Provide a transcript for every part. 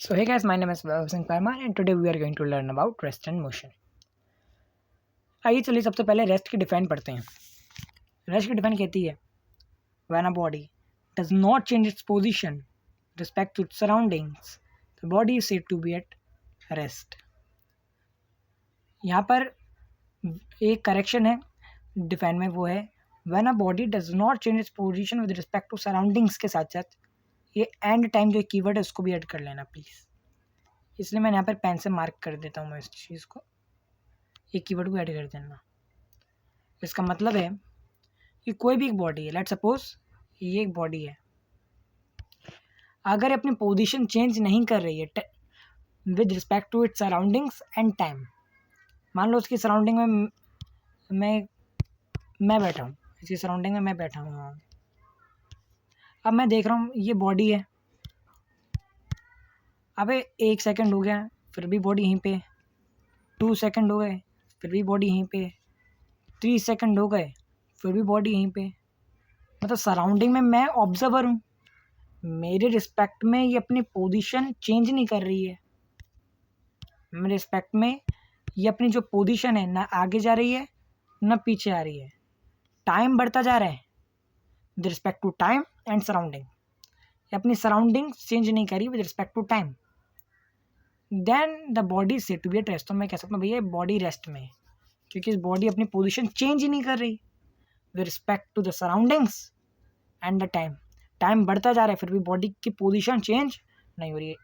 So hey guys, my name is Vaibhav Singh Parmar and today we are going to learn about rest and motion. आइए चलिए सबसे पहले rest की define पढ़ते हैं। Rest की डिफाइन कहती है when a body does not change its position with respect to its surroundings, the body is said to be at rest. यहाँ पर एक करेक्शन है डिफाइन में, वो है when a body does not change its position with respect to surroundings के साथ साथ ये एंड टाइम जो कीवर्ड है उसको भी ऐड कर लेना प्लीज़। इसलिए मैं यहाँ पर पेन से मार्क कर देता हूँ मैं इस चीज़ को, ये कीवर्ड को ऐड कर देना। इसका मतलब है कि कोई भी एक बॉडी है, लेट सपोज ये एक बॉडी है, अगर अपनी पोजीशन चेंज नहीं कर रही है with respect to its surroundings and time, मान लो उसकी सराउंडिंग में मैं बैठा हूँ, इसकी सराउंडिंग में मैं बैठा हूँ। अब मैं देख रहा हूँ ये बॉडी है, अबे 1 सेकंड हो गया फिर भी बॉडी यहीं पे, 2 सेकंड हो गए फिर भी बॉडी यहीं पे, 3 सेकंड हो गए फिर भी बॉडी यहीं पे। मतलब सराउंडिंग में मैं ऑब्जर्वर हूँ, मेरे रिस्पेक्ट में ये अपनी पोजीशन चेंज नहीं कर रही है। मेरे रिस्पेक्ट में ये अपनी जो पोजीशन है ना आगे जा रही है ना पीछे आ रही है, टाइम बढ़ता जा रहा है with respect to time and surrounding. ये अपनी सराउंडिंग चेंज नहीं करी with respect to time, then the body said to be at rest. तो मैं कह सकता हूँ भैया बॉडी रेस्ट में, क्योंकि इस बॉडी अपनी पोजीशन चेंज ही नहीं कर रही with respect to the surroundings and the time. Time बढ़ता जा रहा है फिर भी बॉडी की पोजीशन चेंज नहीं हो रही है।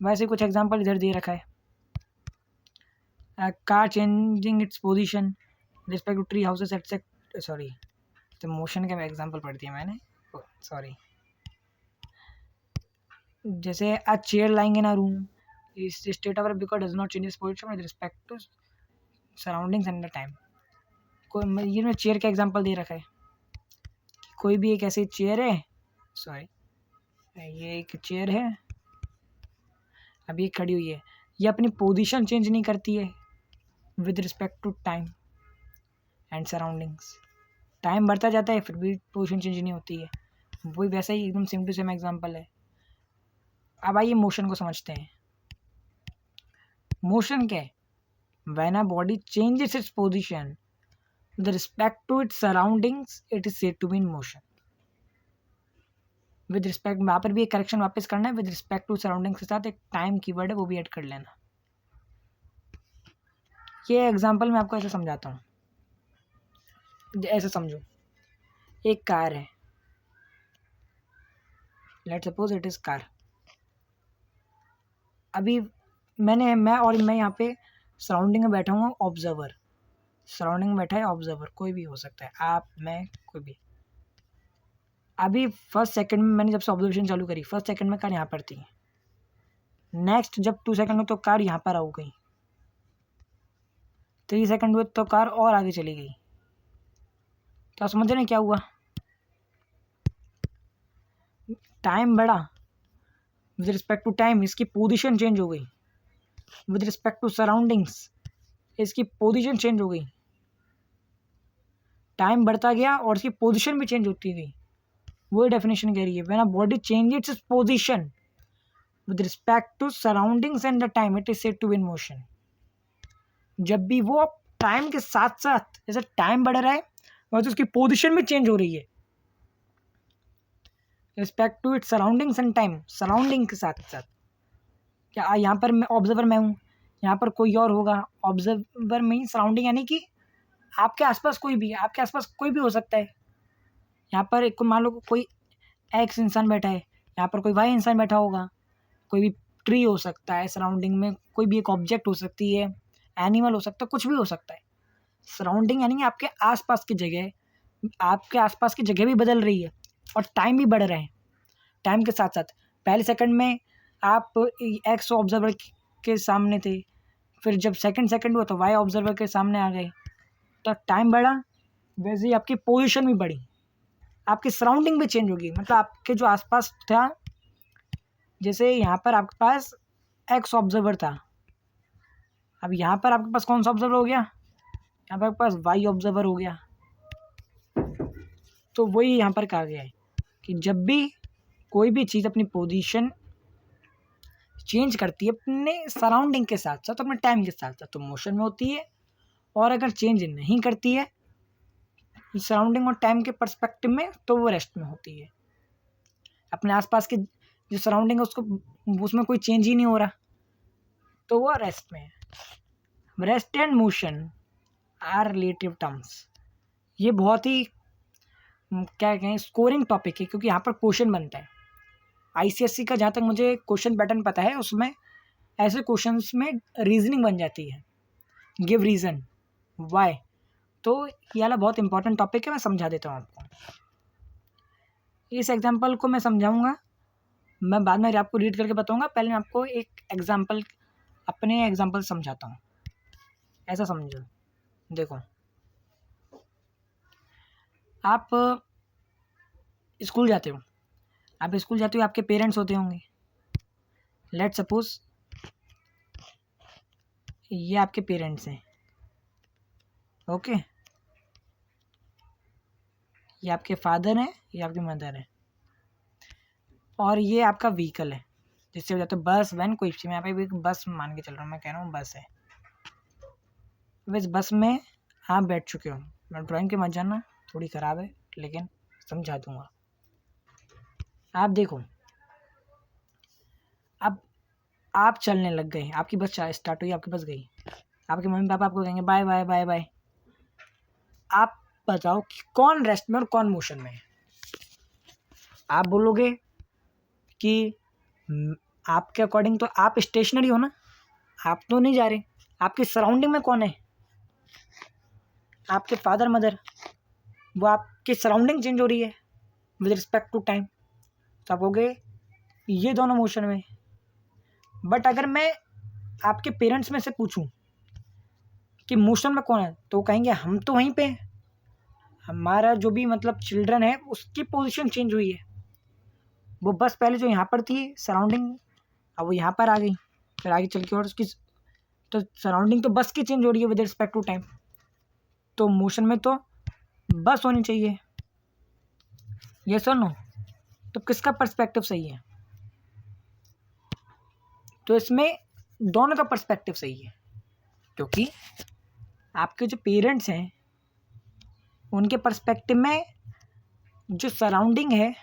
वैसे कुछ एग्जांपल इधर दे रखा है, car changing its position respect to tree houses etcetera. Sorry, तो मोशन का एग्जांपल पढ़ दिया मैंने, सॉरी। जैसे a chair lying in a room is state of because does not change its position with respect to surroundings and the time. कोई ये में chair का एग्जांपल दे रखा है, कोई भी एक ऐसी चेयर है, सॉरी ये एक चेयर है, अभी ये खड़ी हुई है, ये अपनी पोजीशन चेंज नहीं करती है with respect to time and surroundings. Time बढ़ता जाता है फिर भी पोजीशन चेंज नहीं होती है। वही वैसा ही एकदम सेम टू सेम एग्जांपल है। अब आइए मोशन को समझते हैं। मोशन क्या है? When a body changes its position with respect to its surroundings it is said to be in motion. with respect, वहाँ पर भी एक करेक्शन वापस करना है, with respect to surroundings के साथ एक टाइम कीवर्ड है वो भी ऐड कर लेना। ये एग्जांपल मैं आपको ऐसे समझाता हूँ, ऐसे समझो एक कार है, let suppose it is car. अभी मैं यहाँ पे सराउंडिंग में बैठा हूँ ऑब्जर्वर, सराउंडिंग में बैठा है ऑब्जर्वर, कोई भी हो सकता है, आप मैं कोई भी। अभी फर्स्ट सेकंड में मैंने जब से ऑब्जर्वेशन चालू करी, फर्स्ट सेकंड में कार यहाँ पर थी, नेक्स्ट जब 2 सेकंड में तो कार यहाँ पर आ गई, 3 सेकंड हुए तो कार और आगे चली गई। तो आप समझ रहे हैं क्या हुआ? टाइम बढ़ा विद रिस्पेक्ट टू टाइम, इसकी पोजीशन चेंज हो गई, विद रिस्पेक्ट टू सराउंडिंग्स इसकी पोजीशन चेंज हो गई। टाइम बढ़ता गया और इसकी पोजीशन भी चेंज होती गई। वही डेफिनेशन कह रही है, when a body changes its position with respect to surroundings and the time it is said to be in motion. जब भी वो टाइम के साथ साथ जैसे टाइम बढ़ रहा है और तो उसकी पोजीशन भी चेंज हो रही है respect to its surroundings and time, surrounding के साथ साथ। क्या यहाँ पर मैं ऑब्जर्वर मैं हूँ, यहाँ पर कोई और होगा, ऑब्जर्वर में ही सराउंडिंग यानी कि आपके आसपास कोई भी, आपके आसपास कोई भी हो सकता है। यहाँ पर एक मान लो कोई एक्स इंसान बैठा है, यहाँ पर कोई वाई इंसान बैठा होगा, कोई भी ट्री हो सकता है सराउंडिंग में, कोई भी एक ऑब्जेक्ट हो सकती है, एनिमल हो सकता है, कुछ भी हो सकता है। सराउंडिंग यानी कि आपके आसपास की जगह, आपके आसपास की जगह भी बदल रही है और टाइम भी बढ़ रहा है। टाइम के साथ साथ पहले सेकंड में आप एक्स ऑब्जर्वर के सामने थे, फिर जब सेकंड हुआ तो वाई ऑब्जर्वर के सामने आ गए, तो टाइम बढ़ा, वैसे ही आपकी पोजीशन भी बढ़ी, आपकी सराउंडिंग भी चेंज होगी। मतलब आपके जो आसपास था, जैसे यहाँ पर आपके पास एक्स ऑब्जर्वर था, अब यहाँ पर आपके पास कौन सा ऑब्जर्वर हो गया? यहाँ पर आपके पास वाई ऑब्जर्वर हो गया। तो वही यहाँ पर कहा गया है कि जब भी कोई भी चीज़ अपनी पोजीशन चेंज करती है अपने सराउंडिंग के साथ साथ, अपने टाइम के साथ साथ, तो मोशन में होती है। और अगर चेंज नहीं करती है सराउंडिंग और टाइम के पर्सपेक्टिव में, तो वो रेस्ट में होती है। अपने आसपास के जो सराउंडिंग है उसको, उसमें कोई चेंज ही नहीं हो रहा, तो वो रेस्ट में है। Rest and motion are relative terms. ये बहुत ही क्या कहें स्कोरिंग टॉपिक है, क्योंकि यहाँ पर क्वेश्चन बनता है। आईसीएससी का जहाँ तक मुझे क्वेश्चन पैटर्न पता है, उसमें ऐसे क्वेश्चंस में रीजनिंग बन जाती है, गिव रीज़न वाई। तो ये वाला बहुत इंपॉर्टेंट टॉपिक है, मैं समझा देता हूँ आपको। इस एग्जांपल को मैं समझाऊंगा, मैं बाद में आपको रीड करके बताऊंगा। पहले मैं आपको एक एग्जांपल, अपने एग्जांपल समझाता हूँ। ऐसा समझो, देखो आप स्कूल जाते हो, आपके पेरेंट्स होते होंगे। लेट सपोज ये आपके पेरेंट्स हैं, ओके। ये आपके फादर हैं, ये आपकी मदर है, और ये आपका व्हीकल है जिससे हो जाता है बस वैन कोई चीज़। मैं यहाँ पे भी बस मान के चल रहा हूँ, मैं कह रहा हूँ बस है। बस बस में आप बैठ चुके हो। मैं ड्राइंग के मत जाना, थोड़ी ख़राब है लेकिन समझा दूंगा। आप देखो, अब आप चलने लग गए, आपकी बस स्टार्ट हुई, आपकी बस गई, आपके मम्मी पापा आपको कहेंगे बाय बाय बाय बाय। आप बताओ कि कौन रेस्ट में और कौन मोशन में है? आप बोलोगे कि आपके अकॉर्डिंग तो आप स्टेशनरी हो ना, आप तो नहीं जा रहे। आपकी सराउंडिंग में कौन है? आपके फादर मदर, वो आपकी सराउंडिंग चेंज हो रही है विद रिस्पेक्ट टू टाइम, तो आप कहोगे ये दोनों मोशन में। बट अगर मैं आपके पेरेंट्स में से पूछूं कि मोशन में कौन है, तो कहेंगे हम तो वहीं पे हैं, हमारा जो भी मतलब चिल्ड्रन है उसकी पोजीशन चेंज हुई है। वो बस पहले जो यहाँ पर थी सराउंडिंग, अब वो यहाँ पर आ गई, फिर आगे चल के और उसकी तो सराउंडिंग तो बस की चेंज हो रही है विद रिस्पेक्ट टू टाइम, तो मोशन में तो बस होनी चाहिए। ये सुनो, तो किसका पर्सपेक्टिव सही है? तो इसमें दोनों का पर्सपेक्टिव सही है, क्योंकि आपके जो पेरेंट्स हैं उनके पर्सपेक्टिव में जो सराउंडिंग है,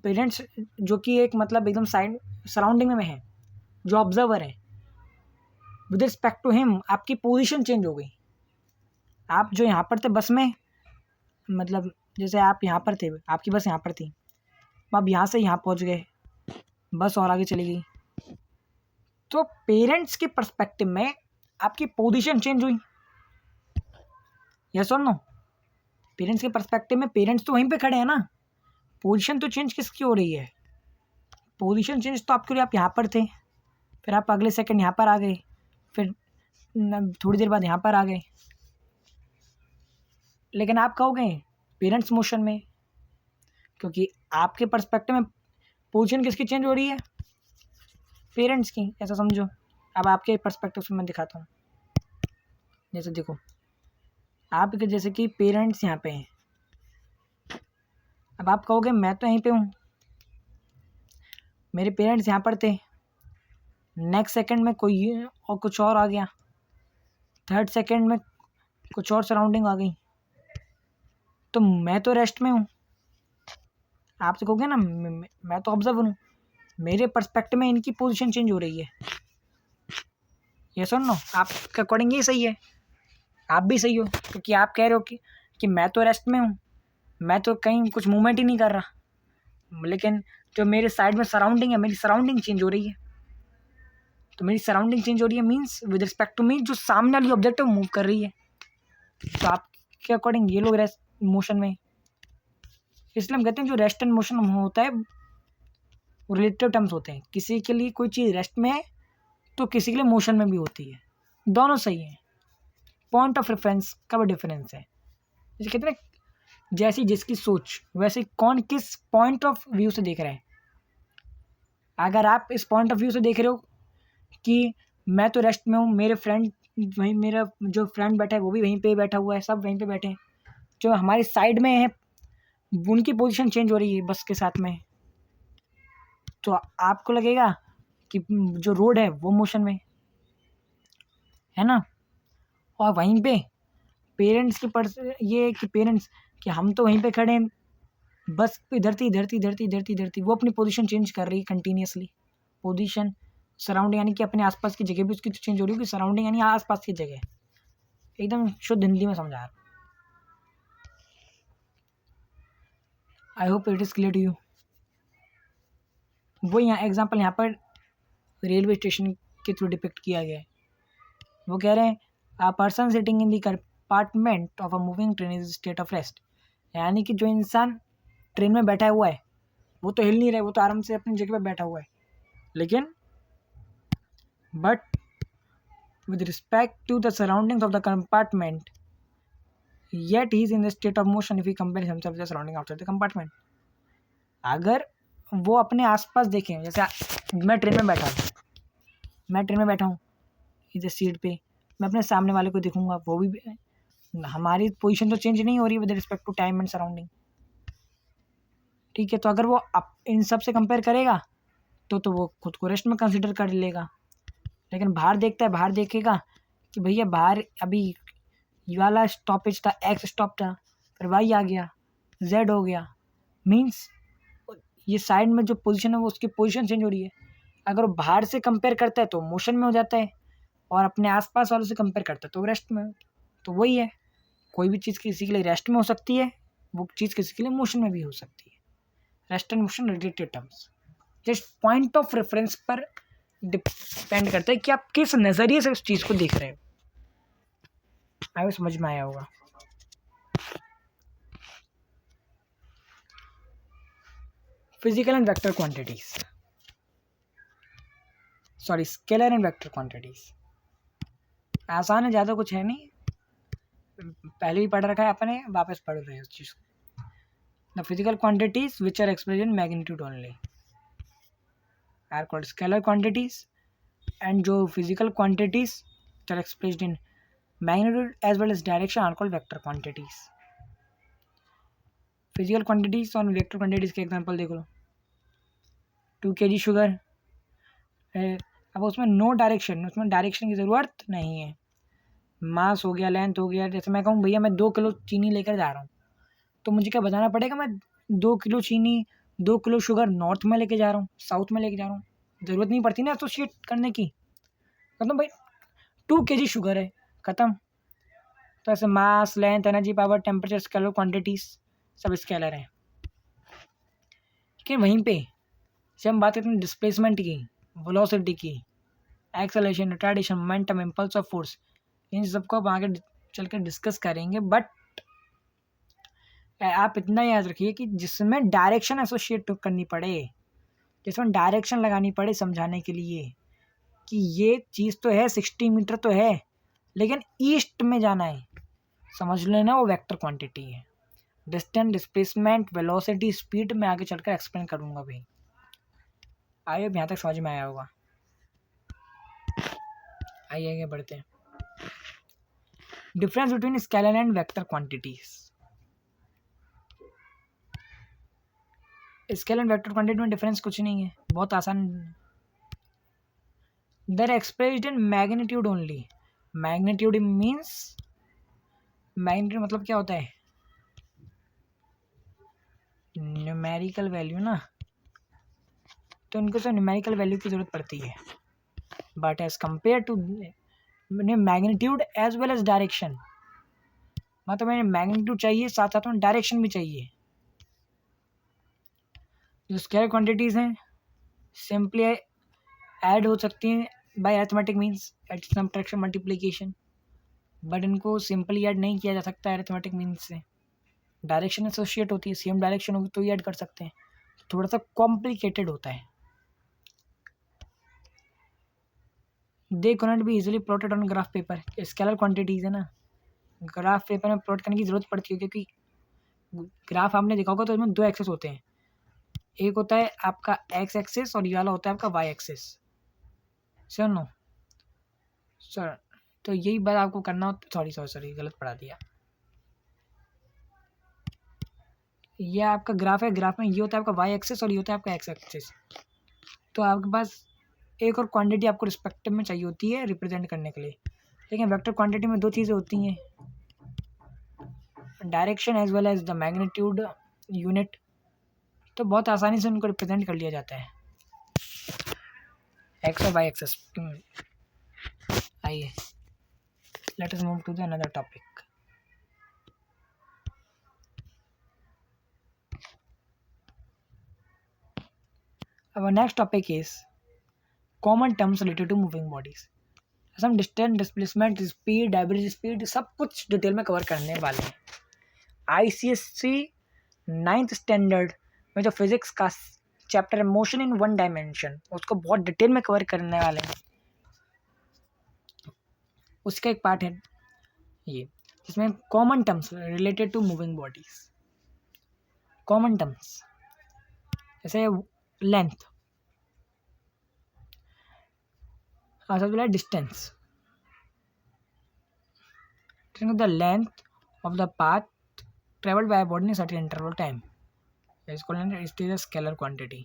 पेरेंट्स जो कि एक मतलब एकदम साइड सराउंडिंग में है, जो ऑब्जर्वर है, विद रिस्पेक्ट टू हिम आपकी पोजीशन चेंज हो गई। आप जो यहाँ पर थे बस में, मतलब जैसे आप यहाँ पर थे, आपकी बस यहाँ पर थी, आप यहाँ से यहाँ पहुँच गए, बस और आगे चली गई, तो पेरेंट्स के पर्सपेक्टिव में आपकी पोजीशन चेंज हुई। यस और नो? पेरेंट्स के पर्सपेक्टिव में पेरेंट्स तो वहीं पे खड़े हैं ना, पोजीशन तो चेंज किसकी हो रही है? पोजीशन चेंज तो आपके लिए, आप यहाँ पर थे, फिर आप अगले सेकंड यहाँ पर आ गए, फिर थोड़ी देर बाद यहाँ पर आ गए, लेकिन आप कहोगे पेरेंट्स मोशन में, क्योंकि आपके पर्सपेक्टिव में पोजीशन किसकी चेंज हो रही है? पेरेंट्स की। ऐसा समझो। अब आपके पर्सपेक्टिव से मैं दिखाता हूँ। जैसे देखो, आपके जैसे कि पेरेंट्स यहाँ पे हैं, अब आप कहोगे मैं तो यहीं पे हूँ, मेरे पेरेंट्स यहाँ पर थे, नेक्स्ट सेकंड में कोई और कुछ और आ गया, थर्ड सेकंड में कुछ और सराउंडिंग आ गई, तो मैं तो रेस्ट में हूँ। आप तो कहोगे ना मैं तो ऑब्जर्वर हूँ, मेरे पर्सपेक्टिव में इनकी पोजीशन चेंज हो रही है। ये सुन लो, आपके अकॉर्डिंग ये सही है, आप भी सही हो, क्योंकि आप कह रहे हो कि मैं तो रेस्ट में हूँ, मैं तो कहीं कुछ मूवमेंट ही नहीं कर रहा, लेकिन जो मेरे साइड में सराउंडिंग है, मेरी सराउंडिंग चेंज हो रही है। तो मेरी सराउंडिंग चेंज हो रही है means with respect to me जो सामने वाली ऑब्जेक्ट है वो मूव कर रही है, तो आपके अकॉर्डिंग ये लोग रेस्ट मोशन में। इसलिए हम कहते हैं जो रेस्ट एंड मोशन होता है वो रिलेटिव टर्म्स होते हैं। किसी के लिए कोई चीज़ रेस्ट में है तो किसी के लिए मोशन में भी होती है, दोनों सही है। पॉइंट ऑफ रेफरेंस का भी डिफरेंस है। जैसे कहते हैं जैसी जिसकी सोच वैसे कौन किस पॉइंट ऑफ व्यू से देख रहा है। अगर आप इस पॉइंट ऑफ व्यू से देख रहे हो कि मैं तो रेस्ट में हूँ, मेरे फ्रेंड वहीं, मेरा जो फ्रेंड बैठा है वो भी वहीं पे बैठा हुआ है, सब वहीं पे बैठे हैं, जो हमारी साइड में है उनकी पोजीशन चेंज हो रही है बस के साथ में, तो आपको लगेगा कि जो रोड है वो मोशन में है ना। और वहीं पे पेरेंट्स के ये कि पेरेंट्स कि हम तो वहीं पे खड़े हैं, बस धरती वो अपनी पोजीशन चेंज कर रही है कंटिन्यूसली। पोजीशन सराउंडिंग यानी कि अपने आसपास की जगह भी उसकी चेंज हो रही है, कि सराउंडिंग यानी आसपास की जगह। एकदम शुद्ध हिंदी में समझा रहा हूँ। I hope it is clear to you. वो यहाँ एग्जाम्पल यहाँ पर रेलवे स्टेशन के थ्रू डिपिक्ट किया गया है। वो कह रहे हैं a person sitting in the compartment of a moving train is state of rest, यानी कि जो इंसान ट्रेन में बैठा हुआ है वो तो हिल नहीं रहा है, वो तो आराम से अपनी जगह पर बैठा हुआ है, लेकिन but with respect to the surroundings of the compartment, yet he is in the state of motion if he compares himself with the surrounding outside the compartment. अगर वो अपने आसपास देखें, जैसे मैं ट्रेन में बैठा हूँ इधर सीट पे, मैं अपने सामने वाले को देखूंगा, वो भी हमारी पोजीशन तो चेंज नहीं हो रही with respect to time and surrounding, ठीक है। तो अगर वो इन सब से कंपेयर करेगा तो वो खुद को रेस्ट में कंसिडर कर लेगा। लेकिन बाहर देखेगा कि भैया बाहर अभी ये वाला स्टॉपेज था, एक्स स्टॉप था, फिर वाई आ गया, जेड हो गया, मीन्स ये साइड में जो पोजीशन है वो उसकी पोजीशन चेंज हो रही है। अगर वो बाहर से कंपेयर करता है तो मोशन में हो जाता है, और अपने आसपास वालों से कंपेयर करता है तो रेस्ट में। तो वही है, कोई भी चीज़ किसी के लिए रेस्ट में हो सकती है, वो चीज़ किसी के लिए मोशन में भी हो सकती है। Rest and motion related terms, just point of reference पर डिपेंड करता है कि आप किस नज़रिए से उस चीज़ को देख रहे हो। आगे समझ में आया होगा। Physical and vector quantities, sorry scalar and vector quantities. आसान है, ज़्यादा कुछ है नहीं, पहले भी पढ़ रखा है अपने, वापस पढ़ रहे हैं उस चीज़ को। The physical quantities which are expressed in magnitude only are called scalar quantities, and जो physical quantities are expressed in magnitude as well as direction are called vector quantities. Physical quantities और वेक्टर क्वांटिटीज के example देख लो। 2 kg sugar, अब उसमें no direction, उसमें direction की ज़रूरत नहीं है। मास हो गया, लेंथ हो गया, जैसे मैं कहूँ भैया मैं 2 किलो चीनी लेकर जा रहा हूँ, तो मुझे क्या बताना पड़ेगा मैं 2 किलो चीनी 2 किलो शुगर नॉर्थ में लेके जा रहा हूँ, साउथ में लेके जा रहा हूँ, ज़रूरत नहीं पड़ती ना एसोसिएट करने की। मतलब भाई 2 kg शुगर है, ख़त्म। तो ऐसे mass, length, energy, power, temperature, scalar quantities सब स्केलर हैं। लेकिन वहीं पे जब हम बात करते हैं डिस्प्लेसमेंट की, वेलोसिटी की, acceleration, retardation, momentum, impulse of force, इन सबको आप आगे चल कर डिस्कस करेंगे। बट आप इतना याद रखिए कि जिसमें डायरेक्शन एसोसिएट करनी पड़े, जिसमें डायरेक्शन लगानी पड़े समझाने के लिए कि ये चीज़ तो है 60 मीटर तो है, लेकिन ईस्ट में जाना है, समझ लेना वो वेक्टर क्वांटिटी है। डिस्टेंस, डिस्प्लेसमेंट, वेलोसिटी, स्पीड में आगे चलकर एक्सप्लेन करूँगा भाई। आइए अब यहाँ तक समझ में आया होगा। आइए आगे बढ़ते हैं। Difference between scalar and vector quantities. Scalar and vector quantity में डिफरेंस कुछ नहीं है, बहुत आसान। They are expressed in magnitude only. Magnitude means, magnitude मतलब क्या होता है, न्यूमेरिकल वैल्यू ना, तो उनको तो न्यूमेरिकल वैल्यू की जरूरत पड़ती है। But as compare to magnitude as well as direction, मतलब मैंने मैग्नीट्यूड चाहिए, साथ साथ में डायरेक्शन भी चाहिए। जो स्केलर क्वांटिटीज़ हैं सिंपली ऐड हो सकती हैं by arithmetic means, addition, subtraction, multiplication, but इनको सिंपली ऐड नहीं किया जा सकता अरिथमेटिक मीन्स से। डायरेक्शन एसोसिएट होती है, सेम डायरेक्शन होगी तो ही ऐड कर सकते हैं, तो थोड़ा सा कॉम्प्लिकेटेड होता है। They can not be easily plotted on graph paper. Scalar quantities है ना, ग्राफ पेपर में प्लॉट करने की ज़रूरत पड़ती है, क्योंकि ग्राफ आपने देखा होगा तो इसमें 2 एक्सेस होते हैं, एक होता है आपका एक्स एक्सेस और ये वाला होता है आपका Y axis. Sir no sir, तो यही बात आपको करना हो, सॉरी गलत पढ़ा दिया। ये आपका ग्राफ है, ग्राफ में ये होता है आपका वाई एक्सेस और ये होता है आपका एक्स एक्सेस। तो आपके पास एक और क्वांटिटी आपको रिस्पेक्टिव में चाहिए होती है रिप्रेजेंट करने के लिए। लेकिन वेक्टर क्वांटिटी में दो चीज़ें होती हैं, direction as well as the magnitude unit. तो बहुत आसानी से उनको रिप्रेजेंट कर लिया जाता है एक्स और वाई एक्सेस। आइए let us move to the another topic. Our next topic is common terms related to moving bodies. हम distance, displacement, speed, average speed सब कुछ डिटेल में कवर करने वाले हैं। ICSC 9th स्टैंडर्ड में जो फिजिक्स का चैप्टर है मोशन इन वन डायमेंशन, उसको बहुत डिटेल में कवर करने वाले हैं। उसका एक पार्ट है ये जिसमें common terms related to moving bodies. Common terms जैसे लेंथ, सबसे पहले distance, the length of the path traveled by a body in a certain interval time is called, it is a scalar quantity.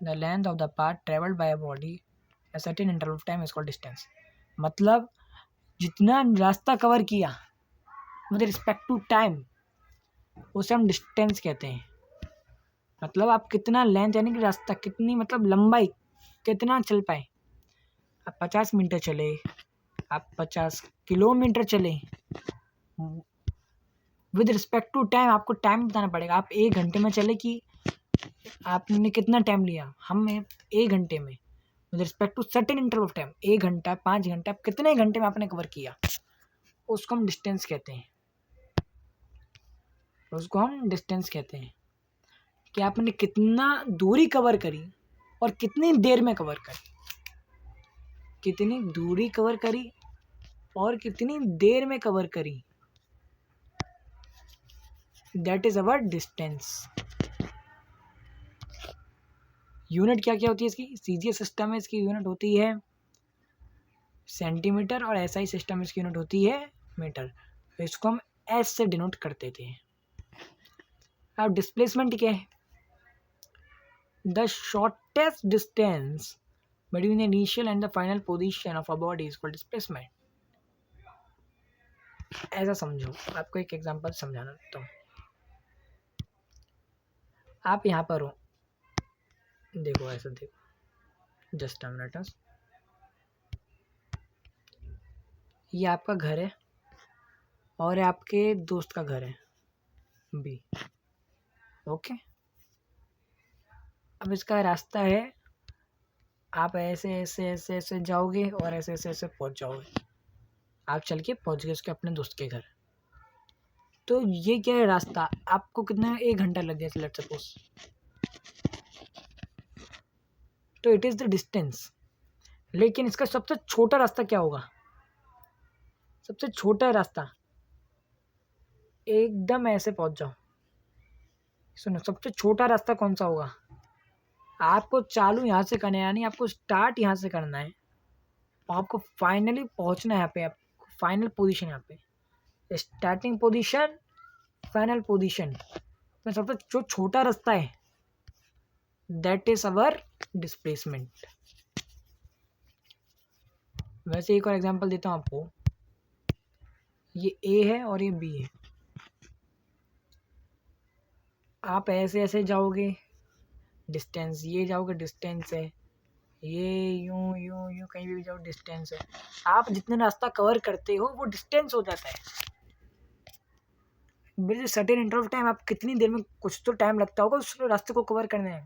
The length of the path traveled by a body a certain interval of time is called distance. मतलब जितना रास्ता cover किया with respect to time उसे हम distance कहते हैं। मतलब आप कितना लेंथ यानी कि रास्ता कितनी, मतलब लंबाई कितना चल पाए। आप 50 मीटर चले, आप 50 किलोमीटर चले, विद रिस्पेक्ट टू टाइम आपको टाइम बताना पड़ेगा। आप 1 घंटे में चले कि आपने कितना टाइम लिया, हम 1 घंटे में with respect to certain interval of time, 1 घंटा 5 घंटा, आप कितने घंटे में आपने कवर किया, उसको हम डिस्टेंस कहते हैं। उसको हम डिस्टेंस कहते हैं कि आपने कितना दूरी कवर करी और कितनी देर में कवर करी, कितनी दूरी कवर करी और कितनी देर में कवर करी, that is our distance. Unit क्या क्या होती है इसकी? सीजीएस सिस्टम में इसकी यूनिट होती है सेंटीमीटर और एसआई सिस्टम में इसकी यूनिट होती है मीटर। तो इसको हम एस से डिनोट करते थे। अब डिस्प्लेसमेंट क्या है? The shortest distance between the initial and the final position of a body is called displacement. ऐसा समझो, आपको एक एग्जांपल समझाना तो आप यहाँ पर हो, देखो ऐसा देखो, जस्ट अ मिनट, ये आपका घर है और आपके दोस्त का घर है बी, ओके। अब इसका रास्ता है, आप ऐसे ऐसे ऐसे ऐसे जाओगे और ऐसे ऐसे ऐसे पहुंच जाओगे, आप चल के पहुंच गए उसके अपने दोस्त के घर। तो ये क्या है रास्ता, आपको कितना 1 घंटा लग गया लेट्स सपोज, तो इट इज द डिस्टेंस। लेकिन इसका सबसे छोटा रास्ता क्या होगा? सबसे छोटा रास्ता एकदम ऐसे पहुंच जाओ। सुनो, सबसे छोटा रास्ता कौन सा होगा? आपको चालू यहाँ से करना है, यानी आपको स्टार्ट यहाँ से करना है और आपको फाइनली पहुंचना है यहाँ पे, आपको फाइनल पोजीशन, यहाँ पे स्टार्टिंग पोजीशन फाइनल पोजीशन में सबसे जो छोटा रास्ता है दैट इज अवर डिस्प्लेसमेंट। वैसे एक और एग्जांपल देता हूँ आपको, ये ए है और ये बी है, आप ऐसे ऐसे जाओगे डिस्टेंस, ये जाओगे डिस्टेंस है, ये यूं यूं यूं कहीं भी जाओ डिस्टेंस है। आप जितना रास्ता कवर करते हो वो डिस्टेंस हो जाता है। विद सर्टेन इंटरवल टाइम, आप कितनी देर में, कुछ तो टाइम लगता होगा उस रास्ते को कवर करने में,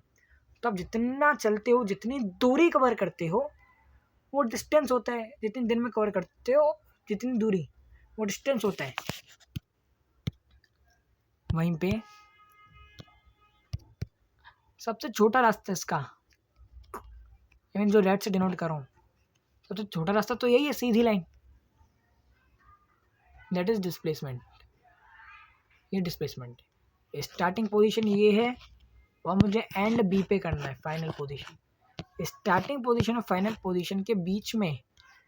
तो आप जितना चलते हो, जितनी दूरी कवर करते हो वो डिस्टेंस होता है। जितनी देर में कवर करते हो जितनी दूरी, वो डिस्टेंस होता है। वहीं पे सबसे छोटा रास्ता इसका, इवन जो रेड से डिनोट कर रहा हूँ, सबसे छोटा रास्ता तो यही है, सीधी लाइन, दैट इज डिस्प्लेसमेंट। ये डिस्प्लेसमेंट है। स्टार्टिंग पोजीशन ये है और मुझे एंड बी पे करना है फाइनल पोजीशन। स्टार्टिंग पोजीशन और फाइनल पोजीशन के बीच में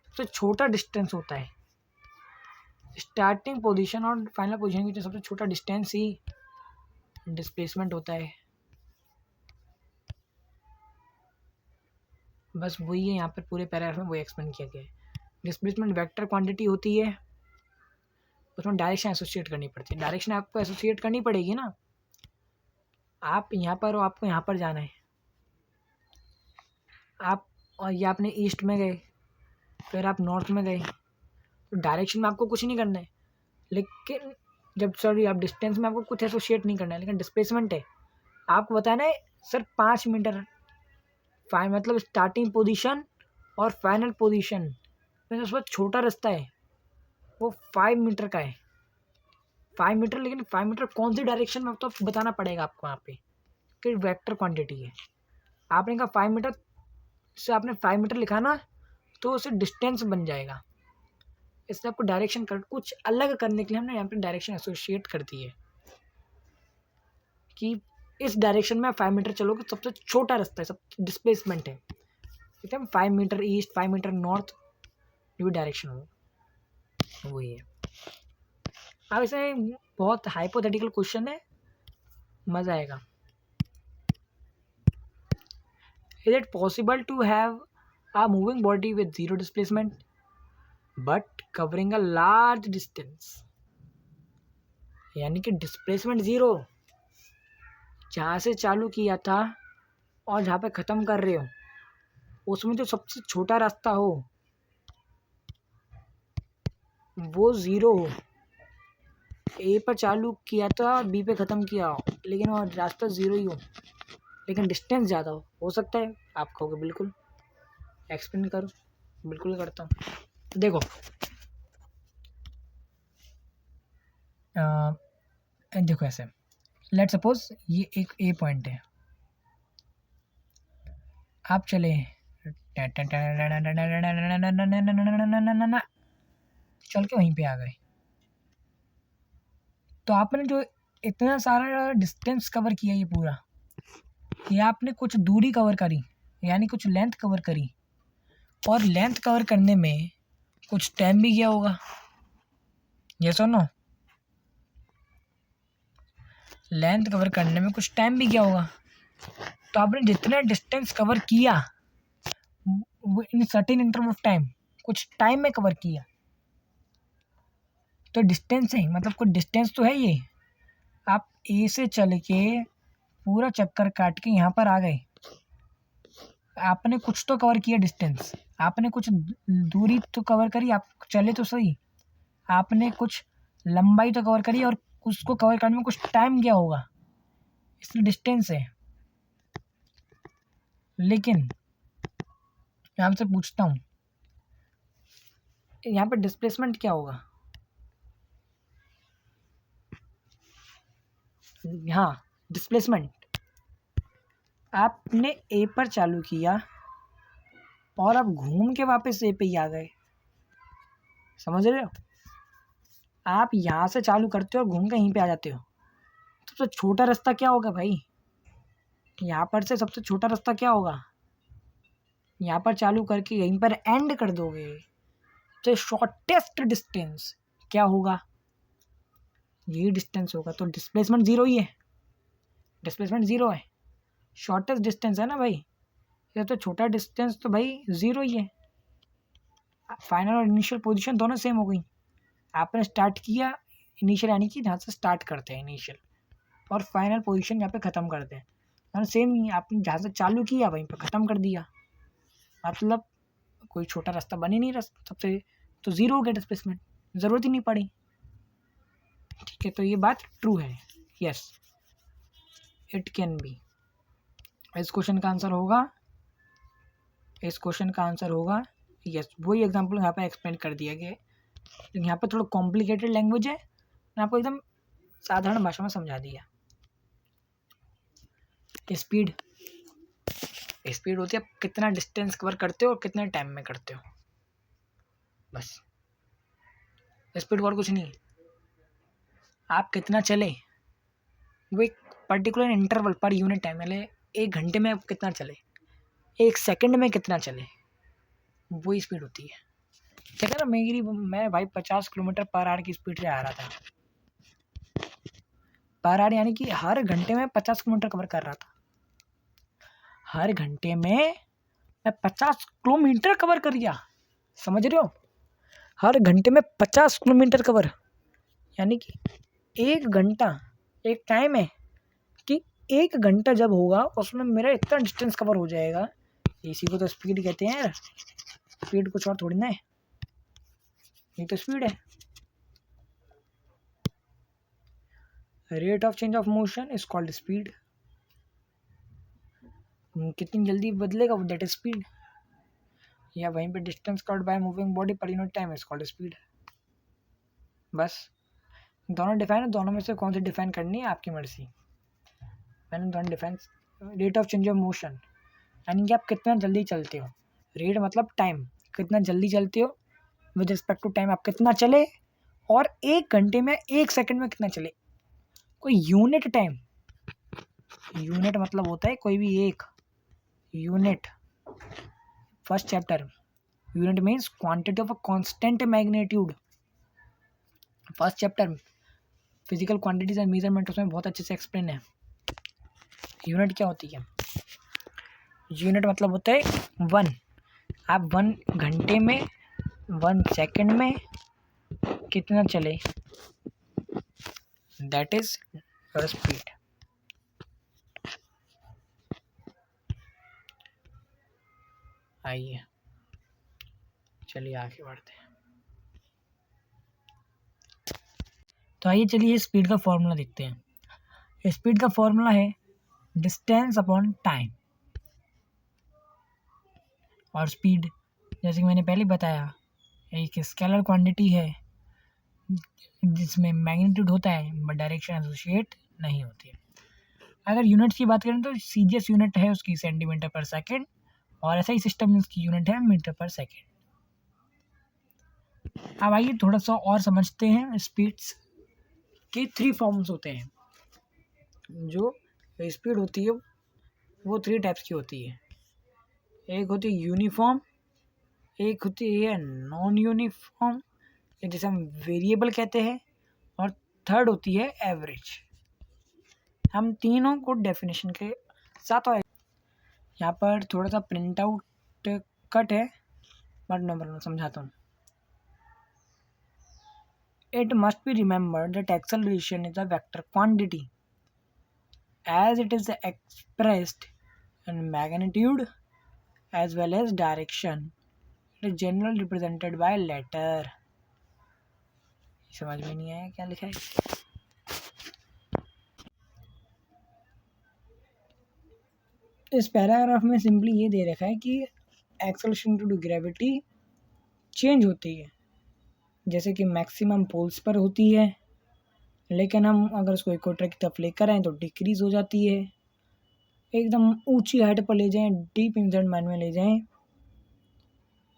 सबसे छोटा डिस्टेंस होता है। स्टार्टिंग पोजीशन और फाइनल पोजीशन के बीच सबसे छोटा डिस्टेंस ही डिस्प्लेसमेंट होता है, बस वही है यहाँ पर पूरे पैराग्राफ में वही एक्सप्लेन किया गया है। डिस्प्लेसमेंट वेक्टर क्वांटिटी होती है, उसमें डायरेक्शन एसोसिएट करनी पड़ती है। डायरेक्शन आपको एसोसिएट करनी पड़ेगी ना, आप यहाँ पर हो, आपको यहाँ पर जाना है, आप और ये आपने ईस्ट में गए, फिर आप नॉर्थ में गए, तो डायरेक्शन में आपको कुछ नहीं करना है, लेकिन जब सॉरी आप डिस्टेंस में आपको कुछ एसोसिएट नहीं करना है, लेकिन डिस्प्लेसमेंट है आपको बताना है सर 5 मीटर, मतलब स्टार्टिंग पोजीशन और फाइनल पोजीशन में उस पर छोटा रास्ता है वो 5 मीटर का है, 5 मीटर, लेकिन 5 मीटर कौन सी डायरेक्शन में तो बताना पड़ेगा आपको वहाँ पे कि वेक्टर क्वांटिटी है। आपने कहा 5 मीटर से आपने 5 मीटर लिखा ना, तो उसे डिस्टेंस बन जाएगा। इससे आपको डायरेक्शन कर कुछ अलग करने के लिए हमने यहाँ पे डायरेक्शन एसोसिएट कर दी है कि इस डायरेक्शन में 5 मीटर चलोगे, सबसे छोटा रास्ता है, सब डिस्प्लेसमेंट है, ठीक है। 5 मीटर ईस्ट, 5 मीटर नॉर्थ, जो भी डायरेक्शन हो वही है। अब इसे बहुत हाइपोथेटिकल क्वेश्चन है, मज़ा आएगा। Is it possible to have a moving body with zero displacement but covering a large distance? यानी कि डिस्प्लेसमेंट ज़ीरो, जहाँ से चालू किया था और जहाँ पे ख़त्म कर रहे हो उसमें जो सबसे छोटा रास्ता हो वो ज़ीरो हो। ए पर चालू किया था, बी पे ख़त्म किया हो, लेकिन वो रास्ता ज़ीरो ही हो, लेकिन डिस्टेंस ज़्यादा हो सकता है। आप कहोगे बिल्कुल, एक्सप्लेन करो। बिल्कुल करता हूँ। तो देखो देखो ऐसे, लेट सपोज ये एक ए पॉइंट है, आप चले चल के वहीं पे आ गए, तो आपने जो इतना सारा डिस्टेंस कवर किया ये पूरा, ये आपने कुछ दूरी कवर करी, यानी कुछ लेंथ कवर करी, और लेंथ कवर करने में कुछ टाइम भी गया होगा, यस और नो? लेंथ कवर करने में कुछ टाइम भी गया होगा। तो आपने जितना डिस्टेंस कवर किया वो in certain interval of time, कुछ टाइम में कवर किया, तो डिस्टेंस है, मतलब कुछ डिस्टेंस तो है ये। आप ए से चल के पूरा चक्कर काट के यहाँ पर आ गए, आपने कुछ तो कवर किया डिस्टेंस, आपने कुछ दूरी तो कवर करी, आप चले तो सही, आपने कुछ लंबाई तो कवर करी, और उसको कवर करने में कुछ टाइम गया होगा, इसलिए डिस्टेंस है। लेकिन मैं आपसे पूछता हूँ यहाँ पे डिस्प्लेसमेंट क्या होगा? हाँ, डिस्प्लेसमेंट, आपने ए पर चालू किया और आप घूम के वापस ए पे ही आ गए, समझ रहे हो? आप यहाँ से चालू करते हो और घूम के यहीं पे आ जाते हो, सबसे छोटा रास्ता क्या होगा भाई? यहाँ पर से सबसे छोटा रास्ता क्या होगा? यहाँ पर चालू करके यहीं पर एंड कर दोगे, तो शॉर्टेस्ट डिस्टेंस क्या होगा? यही डिस्टेंस होगा। तो डिस्प्लेसमेंट ज़ीरो ही है, डिस्प्लेसमेंट ज़ीरो है, शॉर्टेस्ट डिस्टेंस है ना भाई, ये तो छोटा डिस्टेंस तो भाई ज़ीरो ही है। फाइनल और इनिशियल पोजीशन दोनों सेम हो गई। आपने स्टार्ट किया इनिशियल, यानी कि जहाँ से स्टार्ट करते हैं इनिशियल, और फाइनल पोजीशन यहाँ पे ख़त्म करते हैं, दोनों सेम ही। आपने जहाँ से चालू किया वहीं पे ख़त्म कर दिया, मतलब कोई छोटा रास्ता बन ही नहीं रहा सबसे, तो ज़ीरो हो गया डिस्प्लेसमेंट, ज़रूरत ही नहीं पड़ी। ठीक है, तो ये बात ट्रू है, यस इट कैन बी। इस क्वेश्चन का आंसर होगा, इस क्वेश्चन का आंसर होगा यस। वही एग्जांपल यहाँ पे एक्सप्लेन कर दिया गया है, लेकिन यहाँ पे थोड़ा कॉम्प्लिकेटेड लैंग्वेज है, मैंने आपको एकदम साधारण भाषा में समझा दिया। स्पीड, स्पीड होती है आप कितना डिस्टेंस कवर करते हो और कितने टाइम में करते हो, बस। स्पीड और कुछ नहीं है, आप कितना चले, वो एक particular interval per unit time, मतलब 1 घंटे में आप कितना चले, 1 सेकंड में कितना चले, वही स्पीड होती है। कहते हैं ना, मैं भाई 50 किलोमीटर पर आवर की स्पीड से आ रहा था, पर आवर यानी कि हर घंटे में 50 किलोमीटर कवर कर रहा था। हर घंटे में मैं 50 किलोमीटर कवर कर लिया, समझ रहे हो? हर घंटे में 50 किलोमीटर कवर, यानी कि 1 घंटा एक टाइम है कि 1 घंटा जब होगा उसमें मेरा इतना डिस्टेंस कवर हो जाएगा। इसी को तो स्पीड कहते हैं यार, स्पीड कुछ और थोड़ी ना है, ये तो स्पीड है। Rate of change of motion is called speed. कितनी जल्दी बदलेगा वो, दैट इज स्पीड। या वहीं पे distance covered by moving body per unit time is called speed. बस दोनों डिफाइन है, दोनों में से कौन सी डिफाइन करनी है आपकी मर्जी। मैंने दोनों define. Rate of change of motion यानी कि आप कितना जल्दी चलते हो। रेट मतलब टाइम, कितना जल्दी चलते हो विद रिस्पेक्ट टू टाइम, आप कितना चले, और 1 घंटे में 1 सेकंड में कितना चले, कोई यूनिट टाइम। यूनिट मतलब होता है कोई भी एक unit. First chapter, unit means quantity of a constant magnitude. First chapter physical quantities and measurement, उसमें बहुत अच्छे से एक्सप्लेन है यूनिट क्या होती है। यूनिट मतलब होता है 1। आप 1 घंटे में 1 सेकंड में कितना चले, दैट इज योर स्पीड। आइए चलिए आगे बढ़ते हैं। तो आइए चलिए स्पीड का फॉर्मूला देखते हैं। स्पीड का फॉर्मूला है डिस्टेंस अपॉन टाइम। और स्पीड जैसे कि मैंने पहले बताया एक स्केलर क्वांटिटी है जिसमें मैग्नीट्यूड होता है बट डायरेक्शन एसोसिएट नहीं होती है। अगर यूनिट्स की बात करें तो सीजीएस यूनिट है उसकी सेंटीमीटर पर सेकंड, और ऐसा ही सिस्टम की यूनिट है मीटर पर सेकंड। अब आइए थोड़ा सा और समझते हैं। स्पीड्स के 3 फॉर्म्स होते हैं। जो स्पीड होती है वो 3 टाइप्स की होती है। एक होती है यूनिफॉर्म, एक होती है नॉन यूनिफॉर्म जिसे हम वेरिएबल कहते हैं, और थर्ड होती है एवरेज। हम तीनों को डेफिनेशन के साथ आए। यहाँ पर थोड़ा सा प्रिंट आउट कट है बट नंबर में समझाता हूँ। It must be remembered that acceleration is a vector quantity as it is expressed in magnitude as well as direction. It is generally represented by letter. समझ में नहीं आया क्या लिखा है। इस पैराग्राफ में सिंपली ये दे रखा है कि एक्सेलरेशन टू ग्रेविटी चेंज होती है, जैसे कि मैक्सिमम पोल्स पर होती है, लेकिन हम अगर उसको इक्वेटर की तरफ लेकर आएँ तो डिक्रीज हो जाती है। एकदम ऊंची हाइट पर ले जाएं, डीप इंसर्ट माइन में ले जाएं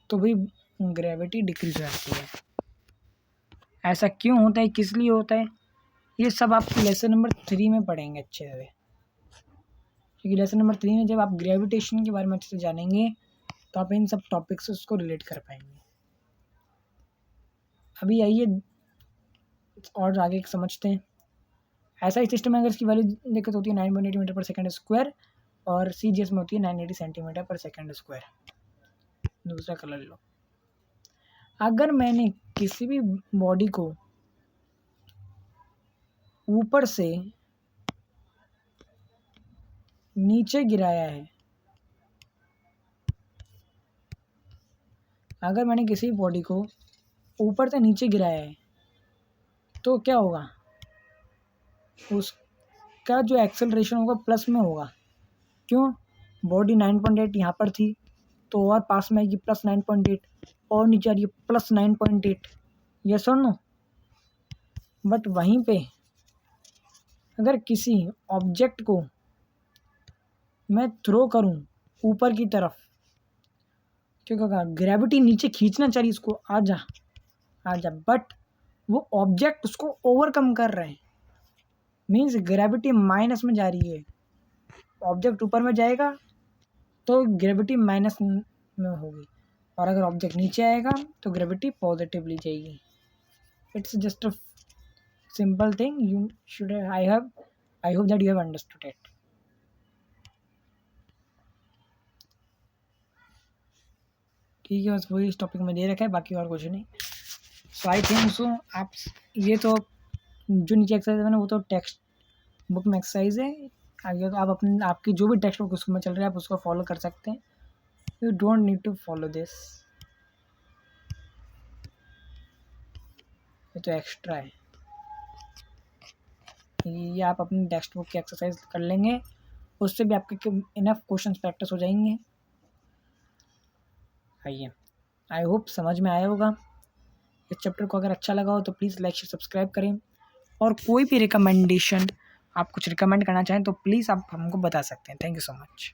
तो भी ग्रेविटी डिक्रीज हो जाती है। ऐसा क्यों होता है, किस लिए होता है, ये सब आप लेसन नंबर 3 में पढ़ेंगे अच्छे से। क्योंकि लेसन नंबर 3 में जब आप ग्रेविटेशन के बारे में अच्छे से जानेंगे तो आप इन सब टॉपिक से उसको रिलेट कर पाएंगे। अभी आइए और आगे समझते हैं। ऐसा ही सिस्टम है, अगर इसकी वैल्यू दिक्कत होती है 9.80 मीटर पर सेकंड स्क्वायर, और CGS में होती है 980 सेंटीमीटर पर सेकंड स्क्वायर। दूसरा कलर लो। अगर मैंने किसी भी बॉडी को ऊपर से नीचे गिराया है, अगर मैंने किसी बॉडी को ऊपर से नीचे गिराया है तो क्या होगा, उसका जो एक्सेलरेशन होगा प्लस में होगा। क्यों, बॉडी 9.8 यहाँ पर थी तो और पास में आएगी प्लस 9.8, और नीचे आ रही है प्लस 9.8, यस और नो। बट वहीं पे अगर किसी ऑब्जेक्ट को मैं थ्रो करूं ऊपर की तरफ, क्योंकि ग्रेविटी नीचे खींचना चाहिए इसको, आजा आजा, बट वो ऑब्जेक्ट उसको ओवरकम कर रहे हैं, मीन्स ग्रेविटी माइनस में जा रही है। ऑब्जेक्ट ऊपर में जाएगा तो ग्रेविटी माइनस में होगी, और अगर ऑब्जेक्ट नीचे आएगा तो ग्रेविटी पॉजिटिवली जाएगी। It's just simple thing. You should. I hope that you have understood it. ठीक है, बस वही इस टॉपिक में दे रखा है, बाकी और कुछ नहीं. सो आई थिंक सो आप ये तो जो नीचे एक्सरसाइज है ना वो तो टेक्स्ट बुक में एक्सरसाइज है. आगे आप अपने आपकी जो भी टेक्स्ट बुक उसमें चल रहा है आप उसको फॉलो कर सकते हैं. You don't need to follow this. ये तो एक्स्ट्रा है. ये आप अपनी टेक्स्ट बुक की एक्सरसाइज कर लेंगे, उससे भी आपके इनफ क्वेश्चंस प्रैक्टिस हो जाएंगे. आइए, आई होप समझ में आया होगा. इस चैप्टर को अगर अच्छा लगा हो तो प्लीज़ लाइक शेयर सब्सक्राइब करें. और कोई भी रिकमेंडेशन आप कुछ रिकमेंड करना चाहें तो प्लीज़ आप हमको बता सकते हैं. Thank you so much.